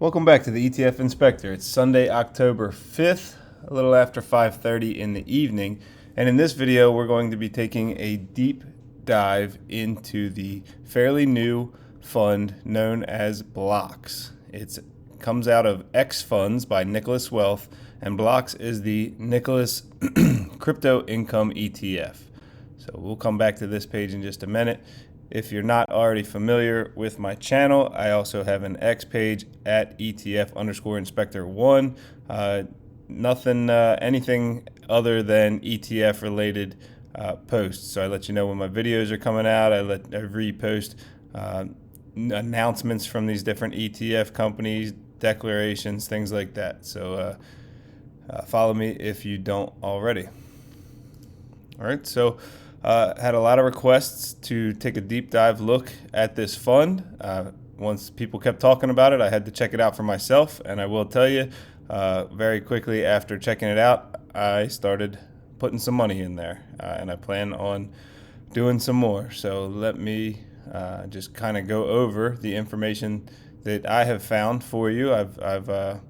Welcome back to the ETF Inspector. It's Sunday, October 5th, a little after 5:30 in the evening. And in this video, we're going to be taking a deep dive into the fairly new fund known as BLOX. It comes out of XFUNDS by Nicholas Wealth, and BLOX is the Nicholas Crypto Income ETF. So we'll come back to this page in just a minute. If you're not already familiar with my channel, I also have an X page at ETF_Inspector1. Anything other than ETF related posts. So I let you know when my videos are coming out. I repost announcements from these different ETF companies, declarations, things like that. So follow me if you don't already. All right, so had a lot of requests to take a deep dive look at this fund. Once people kept talking about it, I had to check it out for myself, and I will tell you, very quickly after checking it out, I started putting some money in there, and I plan on doing some more. So let me just kind of go over the information that I have found for you. I've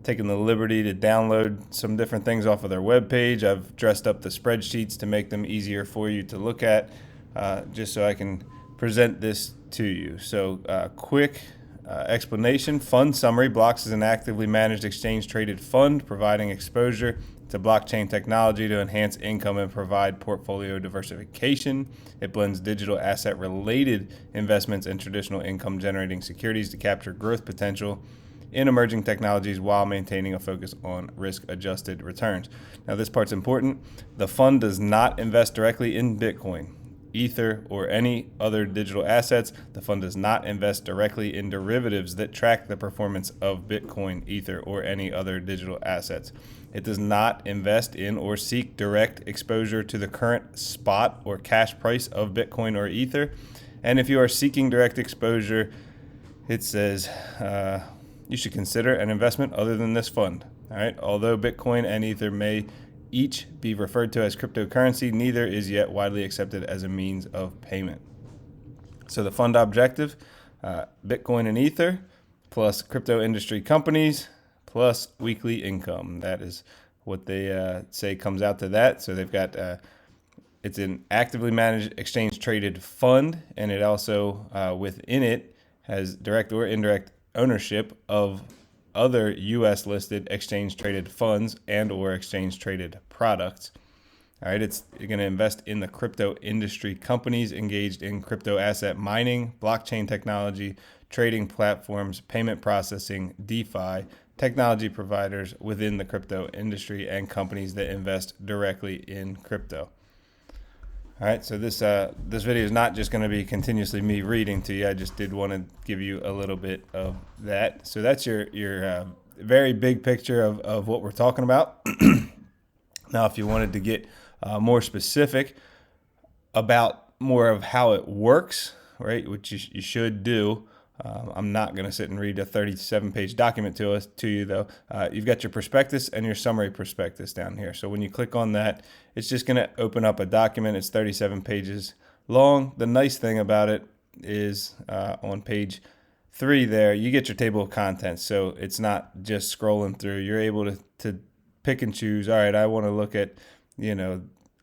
taken the liberty to download some different things off of their webpage. I've dressed up the spreadsheets to make them easier for you to look at, just so I can present this to you. So quick explanation. Fund summary. BLOX is an actively managed exchange-traded fund providing exposure to blockchain technology to enhance income and provide portfolio diversification. It blends digital asset-related investments and traditional income-generating securities to capture growth potential in emerging technologies while maintaining a focus on risk-adjusted returns. Now, this part's important. The fund does not invest directly in Bitcoin, Ether, or any other digital assets. The fund does not invest directly in derivatives that track the performance of Bitcoin, Ether, or any other digital assets. It does not invest in or seek direct exposure to the current spot or cash price of Bitcoin or Ether. And if you are seeking direct exposure, it says you should consider an investment other than this fund. All right. Although Bitcoin and Ether may each be referred to as cryptocurrency, neither is yet widely accepted as a means of payment. So the fund objective, Bitcoin and Ether, plus crypto industry companies, plus weekly income. That is what they say comes out to that. So they've got, it's an actively managed exchange traded fund, and it also, within it, has direct or indirect ownership of other U.S. listed exchange traded funds and or exchange traded products. All right, you're going to invest in the crypto industry companies engaged in crypto asset mining, blockchain technology, trading platforms, payment processing, DeFi, technology providers within the crypto industry, and companies that invest directly in crypto. All right, so this video is not just going to be continuously me reading to you. I just did want to give you a little bit of that. So that's your very big picture of what we're talking about. Now, if you wanted to get more specific about more of how it works, right, which you should do. I'm not going to sit and read a 37-page document to you, though. You've got your prospectus and your summary prospectus down here. So when you click on that, it's just going to open up a document. It's 37 pages long. The nice thing about it is on page 3 there, you get your table of contents. So it's not just scrolling through. You're able to pick and choose. All right, I want to look at,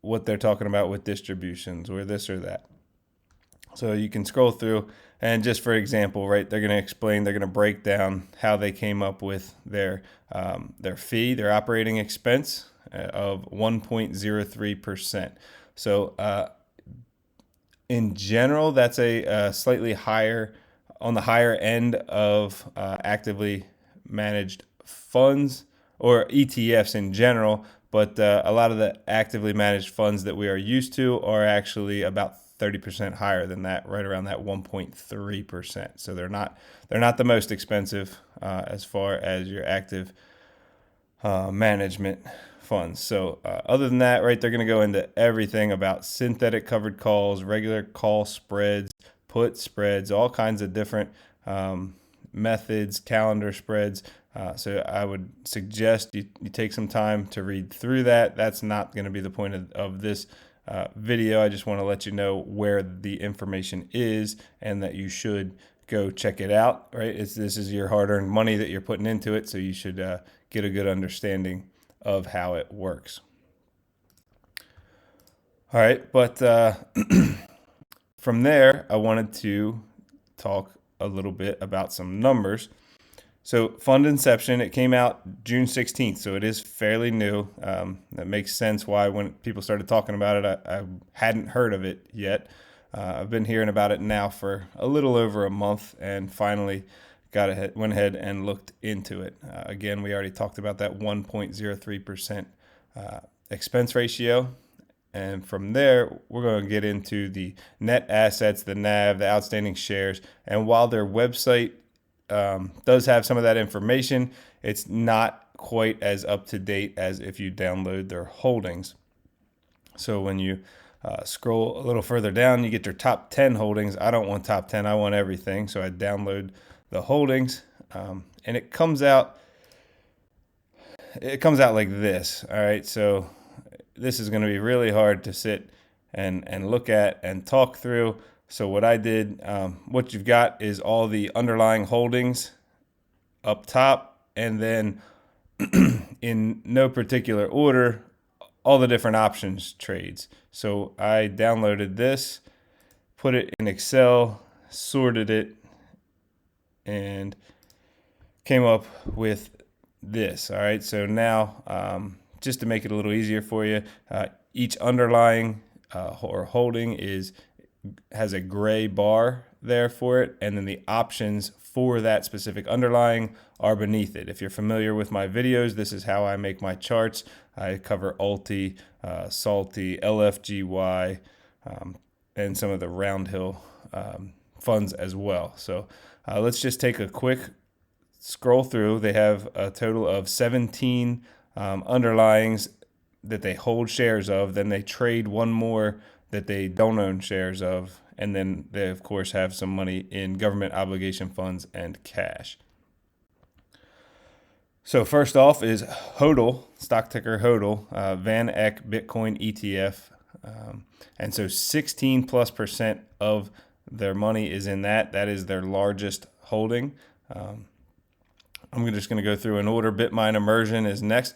what they're talking about with distributions or this or that. So you can scroll through, and just for example, right, they're going to break down how they came up with their fee, their operating expense of 1.03%. So in general, that's a slightly higher, on the higher end of actively managed funds or ETFs in general, but a lot of the actively managed funds that we are used to are actually about 30% higher than that, right around that 1.3%. So they're not the most expensive as far as your active management funds. So other than that, right, they're going to go into everything about synthetic covered calls, regular call spreads, put spreads, all kinds of different methods, calendar spreads. So I would suggest you take some time to read through that. That's not going to be the point of this video. I just want to let you know where the information is and that you should go check it out, right? This is your hard-earned money that you're putting into it, so you should get a good understanding of how it works. All right, but from there, I wanted to talk a little bit about some numbers. So fund inception, it came out June 16th, so it is fairly new. That makes sense why when people started talking about it, I hadn't heard of it yet. I've been hearing about it now for a little over a month, and finally went ahead and looked into it. Again, we already talked about that 1.03% expense ratio. And from there, we're going to get into the net assets, the NAV, the outstanding shares. And while their website does have some of that information, it's not quite as up to date as if you download their holdings. So when you scroll a little further down, you get your top 10 holdings. I don't want top 10, I want everything. So I download the holdings, and it comes out like this. All right, so this is going to be really hard to sit and look at and talk through. So what I did, what you've got is all the underlying holdings up top, and then in no particular order, all the different options trades. So I downloaded this, put it in Excel, sorted it, and came up with this. All right, so now just to make it a little easier for you, each underlying or holding has a gray bar there for it, and then the options for that specific underlying are beneath it. If you're familiar with my videos, this is how I make my charts. I cover Alti, Salty, LFGY, and some of the Roundhill funds as well. So let's just take a quick scroll through. They have a total of 17 underlyings that they hold shares of. Then they trade one more that they don't own shares of. And then they, of course, have some money in government obligation funds and cash. So first off is HODL, stock ticker HODL, Van Eck Bitcoin ETF. And so 16+% of their money is in that. That is their largest holding. I'm just going to go through an order. Bitmine Immersion is next.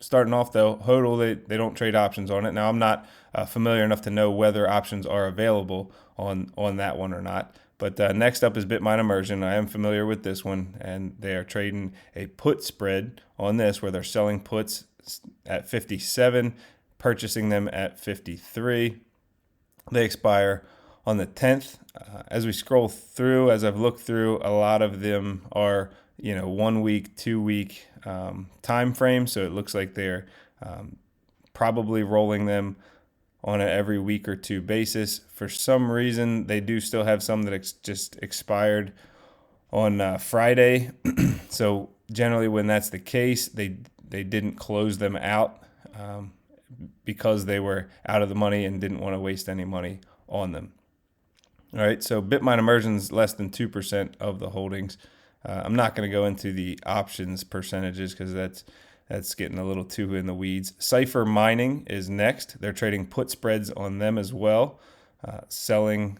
Starting off though, HODL, they don't trade options on it. Now I'm not familiar enough to know whether options are available on that one or not. But next up is Bitmine Immersion. I am familiar with this one, and they are trading a put spread on this where they're selling puts at 57, purchasing them at 53. They expire on the 10th. As we scroll through, as I've looked through, a lot of them are 1 week, 2 week time frame. So it looks like they're probably rolling them on an every week or two basis. For some reason, they do still have some that just expired on Friday. So generally when that's the case, they didn't close them out because they were out of the money and didn't want to waste any money on them. All right, so Bitmine Immersion is less than 2% of the holdings. I'm not going to go into the options percentages because that's getting a little too in the weeds. Cipher Mining is next. They're trading put spreads on them as well, selling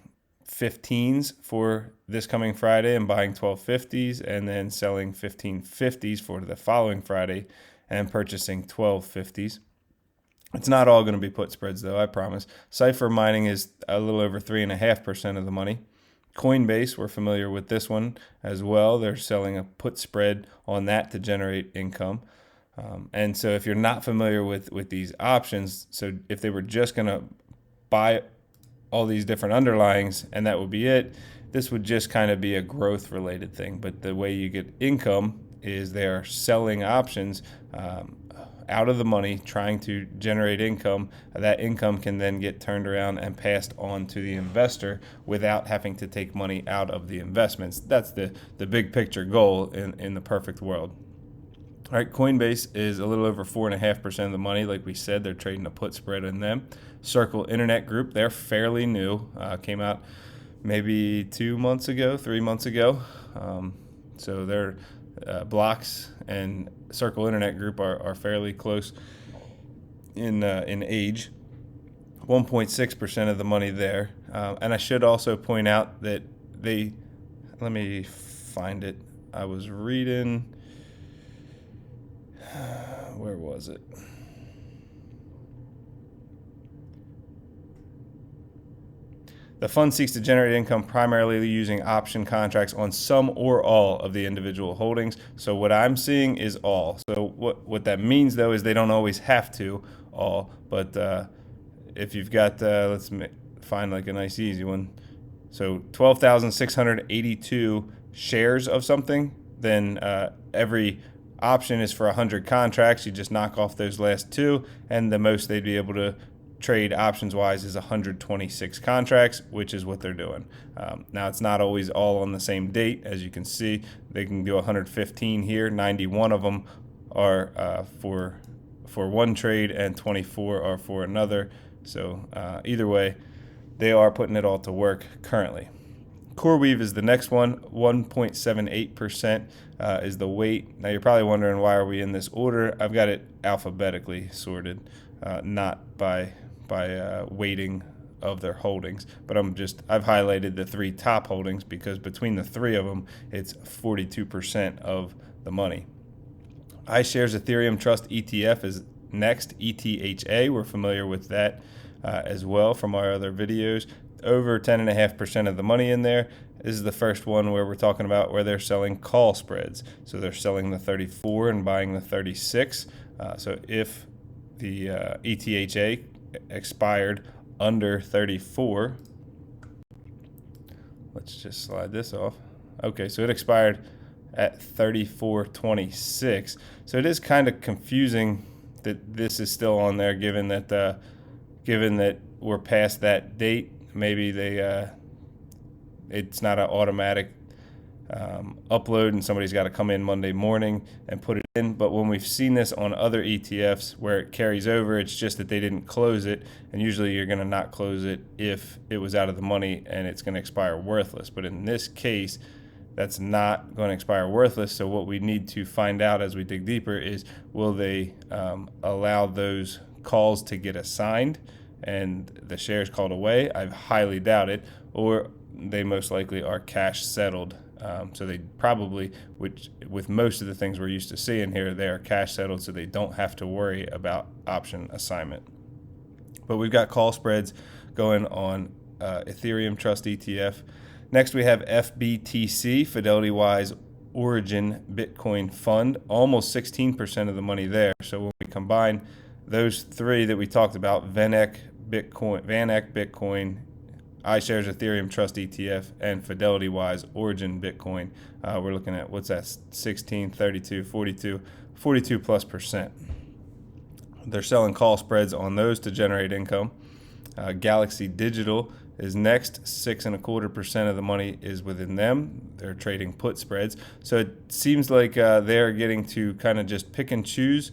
15s for this coming Friday and buying 1250s, and then selling 1550s for the following Friday and purchasing 1250s. It's not all going to be put spreads, though, I promise. Cipher Mining is a little over 3.5% of the money. Coinbase, we're familiar with this one as well. They're selling a put spread on that to generate income. And so if you're not familiar with these options, so if they were just going to buy all these different underlyings and that would be it, this would just kind of be a growth related thing. But the way you get income is they are selling options out of the money, trying to generate income. That income can then get turned around and passed on to the investor without having to take money out of the investments. That's the big picture goal in the perfect world. All right, Coinbase is a little over 4.5% of the money. Like we said, they're trading a put spread in them. Circle Internet Group, they're fairly new. Came out maybe 2 months ago, 3 months ago. So they're BLOX and Circle Internet Group are fairly close in age. 1.6% of the money there. And I should also point out that they let me find it. I was reading, where was it? The fund seeks to generate income primarily using option contracts on some or all of the individual holdings. So what I'm seeing is all. So what that means, though, is they don't always have to all. But if you've got, find like a nice easy one. So 12,682 shares of something, then every option is for 100 contracts. You just knock off those last two, and the most they'd be able to trade options wise is 126 contracts, which is what they're doing. Now it's not always all on the same date. As you can see, they can do 115 here. 91 of them are for one trade, and 24 are for another. So either way, they are putting it all to work currently. CoreWeave is the next one. 1.78% is the weight. Now you're probably wondering, why are we in this order? I've got it alphabetically sorted, not by weighting of their holdings, but I've highlighted the three top holdings because between the three of them, it's 42% of the money. iShares Ethereum Trust ETF is next, ETHA. We're familiar with that as well from our other videos. Over 10.5% of the money in there. This is the first one where we're talking about where they're selling call spreads. So they're selling the 34 and buying the 36. So if the ETHA expired under 34, let's just slide this off. Okay, so it expired at 34.26. So it is kind of confusing that this is still on there, given that we're past that date. Maybe it's not an automatic upload, and somebody's got to come in Monday morning and put it in. But when we've seen this on other ETFs where it carries over, it's just that they didn't close it, and usually you're going to not close it if it was out of the money and it's going to expire worthless. But in this case, that's not going to expire worthless. So what we need to find out as we dig deeper is, will they allow those calls to get assigned and the shares called away? I highly doubt it. Or they most likely are cash settled. So they probably, which with most of the things we're used to seeing here, they are cash settled, so they don't have to worry about option assignment. But we've got call spreads going on Ethereum Trust ETF. Next, we have FBTC, Fidelity Wise Origin Bitcoin Fund, almost 16% of the money there. So when we combine those three that we talked about, VanEck Bitcoin, iShares Ethereum Trust ETF, and Fidelity Wise Origin Bitcoin, we're looking at, what's that, 16, 32, 42 plus percent. They're selling call spreads on those to generate income. Galaxy Digital is next. 6.25% of the money is within them. They're trading put spreads. So it seems like they're getting to kind of just pick and choose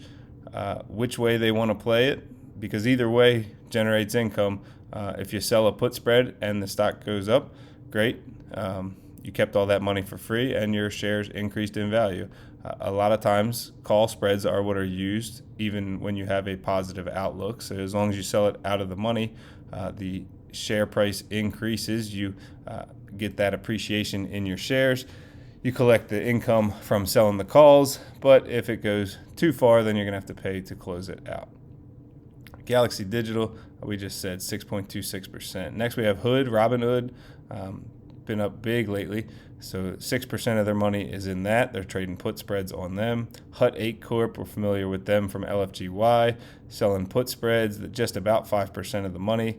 which way they want to play it, because either way generates income. If you sell a put spread and the stock goes up, great. You kept all that money for free and your shares increased in value. A lot of times call spreads are what are used even when you have a positive outlook. So as long as you sell it out of the money, the share price increases. You get that appreciation in your shares. You collect the income from selling the calls, but if it goes too far, then you're going to have to pay to close it out. Galaxy Digital, we just said 6.26%. Next, we have Robinhood, been up big lately. So 6% of their money is in that. They're trading put spreads on them. Hut 8 Corp, we're familiar with them from LFGY, selling put spreads that just about 5% of the money.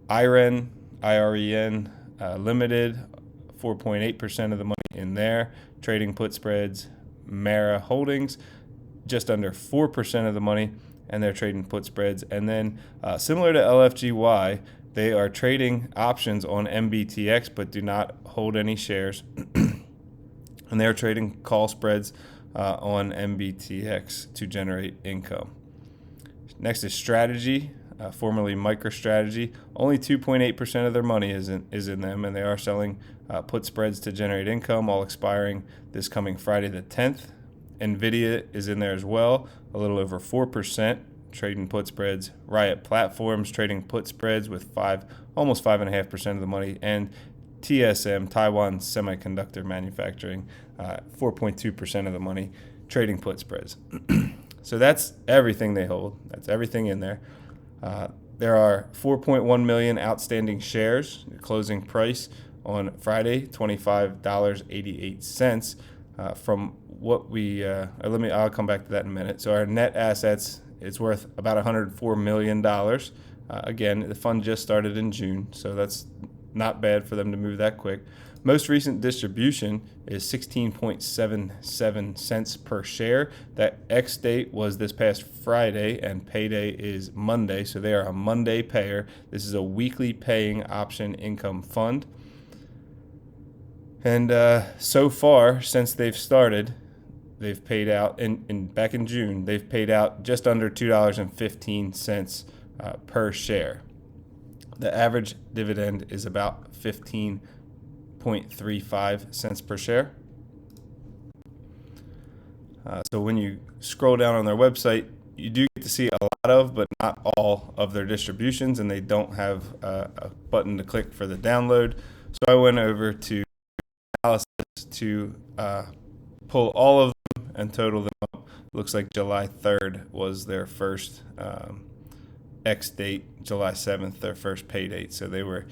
IREN Limited, 4.8% of the money in there, trading put spreads. Mara Holdings, just under 4% of the money, and they're trading put spreads. And then similar to LFGY, they are trading options on MBTX but do not hold any shares. And they're trading call spreads on MBTX to generate income. Next is Strategy, formerly MicroStrategy. Only 2.8% of their money is in them, and they are selling put spreads to generate income, all expiring this coming Friday the 10th. NVIDIA is in there as well, a little over 4%, trading put spreads. Riot Platforms trading put spreads with almost 5.5% of the money, and TSM, Taiwan Semiconductor Manufacturing, 4.2% of the money, trading put spreads. So that's everything they hold. That's everything in there. There are 4.1 million outstanding shares. The closing price on Friday, $25.88. From what we, I'll come back to that in a minute. So our net assets, it's worth about $104 million. Again, the fund just started in June, so that's not bad for them to move that quick. Most recent distribution is 16.77 cents per share. That X date was this past Friday, and payday is Monday, so they are a Monday payer. This is a weekly paying option income fund. And so far, since they've started, they've paid out, back in June, they've paid out just under $2.15 per share. The average dividend is about 15.35 cents per share. So when you scroll down on their website, you do get to see a lot of, but not all of their distributions, and they don't have a button to click for the download. So I went over to analysis to pull all of them and total them up. Looks like July 3rd was their first X date, July 7th, their first pay date. So they were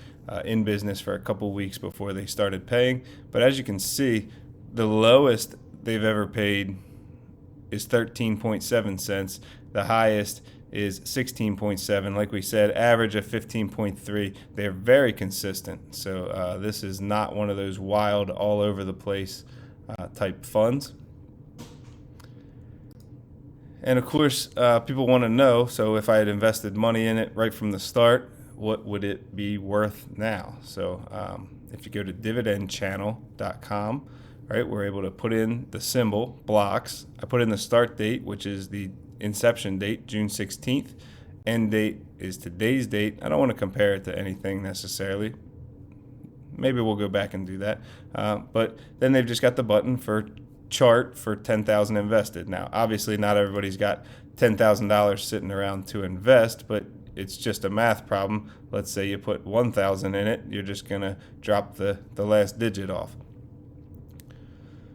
in business for a couple weeks before they started paying. But as you can see, the lowest they've ever paid is 13.7 cents. The highest is 16.7. Like we said, average of 15.3. They're very consistent. So this is not one of those wild, all over the place type funds. And of course, people want to know, so if I had invested money in it right from the start, what would it be worth now? So if you go to dividendchannel.com, right, we're able to put in the symbol, BLOX. I put in the start date, which is the inception date, June 16th. End date is today's date. I don't want to compare it to anything necessarily. Maybe we'll go back and do that. But then they've just got the button for chart for 10,000 invested. Now, obviously not everybody's got $10,000 sitting around to invest, but it's just a math problem. Let's say you put 1,000 in it, you're just going to drop the last digit off.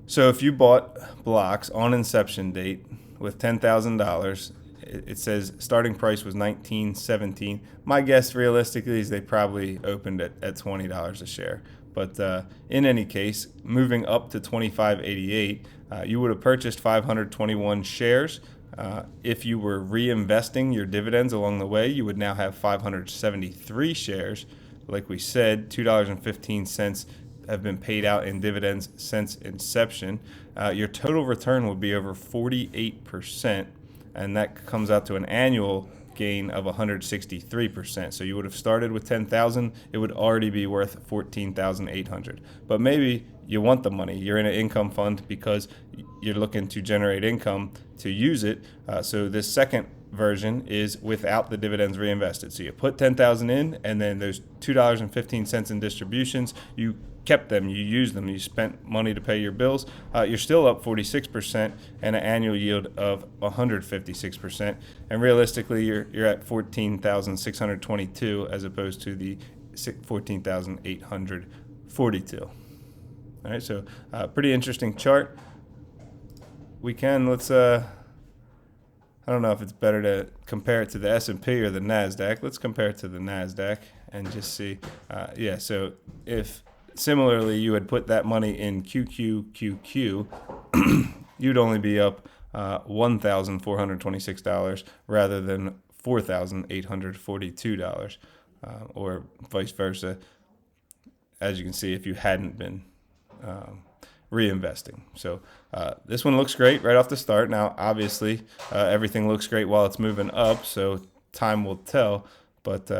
So if you bought BLOX on inception date with $10,000, it says starting price was $19.17. My guess realistically is they probably opened it at $20 a share. But in any case, moving up to $25.88, you would have purchased 521 shares. If you were reinvesting your dividends along the way, you would now have 573 shares. Like we said, $2.15 have been paid out in dividends since inception. Your total return would be over 48%, and that comes out to an annual gain of 163%. So you would have started with 10,000, it would already be worth 14,800. But maybe you want the money. You're in an income fund because you're looking to generate income to use it. So this second version is without the dividends reinvested. So you put 10,000 in, and then those $2.15 in distributions, you kept them, you used them, you spent money to pay your bills, you're still up 46% and an annual yield of 156%. And realistically, you're at 14,622 as opposed to the 14,842. All right, so pretty interesting chart. Let's I don't know if it's better to compare it to the S&P or the NASDAQ. Let's compare it to the NASDAQ and just see. So if similarly you had put that money in QQQQ, you'd only be up $1,426 rather than $4,842, or vice versa, as you can see, if you hadn't been reinvesting. So this one looks great right off the start. Now, obviously, everything looks great while it's moving up, so time will tell. But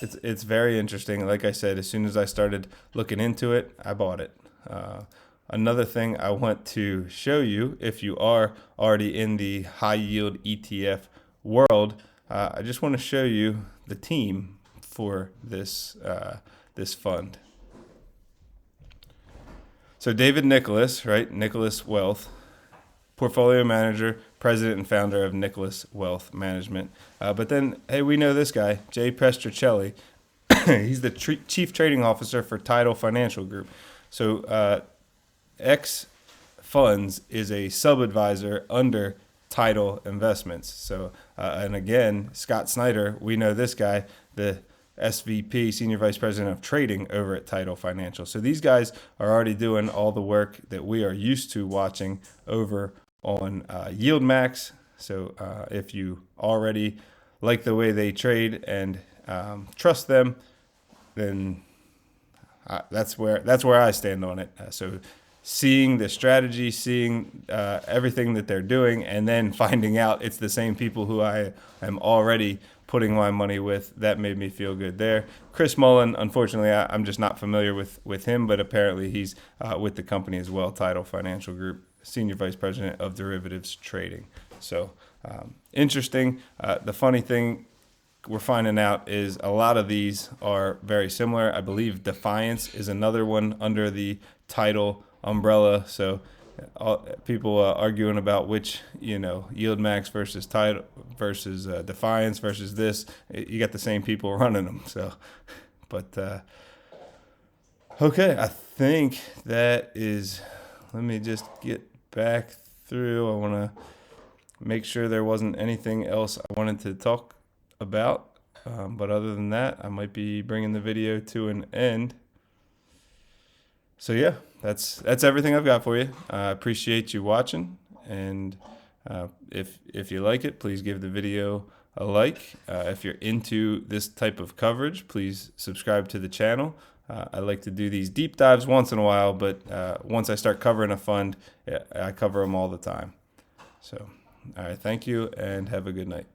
it's very interesting. Like I said, as soon as I started looking into it, I bought it. Another thing I want to show you, if you are already in the high yield ETF world, I just want to show you the team for this fund. So David Nicholas, right? Nicholas Wealth, portfolio manager, president and founder of Nicholas Wealth Management. But then, hey, we know this guy, Jay Pestrichelli. He's the chief trading officer for Tidal Financial Group. So XFUNDS is a sub-advisor under Tidal Investments. So, and again, Scott Snyder, we know this guy, the SVP, Senior Vice President of Trading over at Tidal Financial. So these guys are already doing all the work that we are used to watching over on YieldMax. So if you already like the way they trade and trust them, then that's where I stand on it. So seeing the strategy, seeing everything that they're doing, and then finding out it's the same people who I am already putting my money with, that made me feel good there. Chris Mullen, unfortunately, I'm just not familiar with him, but apparently he's with the company as well, Tidal Financial Group, Senior Vice President of Derivatives Trading. So interesting. The funny thing we're finding out is a lot of these are very similar. I believe Defiance is another one under the Tidal umbrella. So people arguing about which, YieldMax versus Tidal versus Defiance versus this. You got the same people running them. So, but okay, I think that is. Let me just get back through. I want to make sure there wasn't anything else I wanted to talk about. But other than that, I might be bringing the video to an end. So yeah, that's everything I've got for you. I appreciate you watching, and if you like it, please give the video a like. If you're into this type of coverage, please subscribe to the channel. I like to do these deep dives once in a while, but once I start covering a fund, I cover them all the time. So, all right, thank you, and have a good night.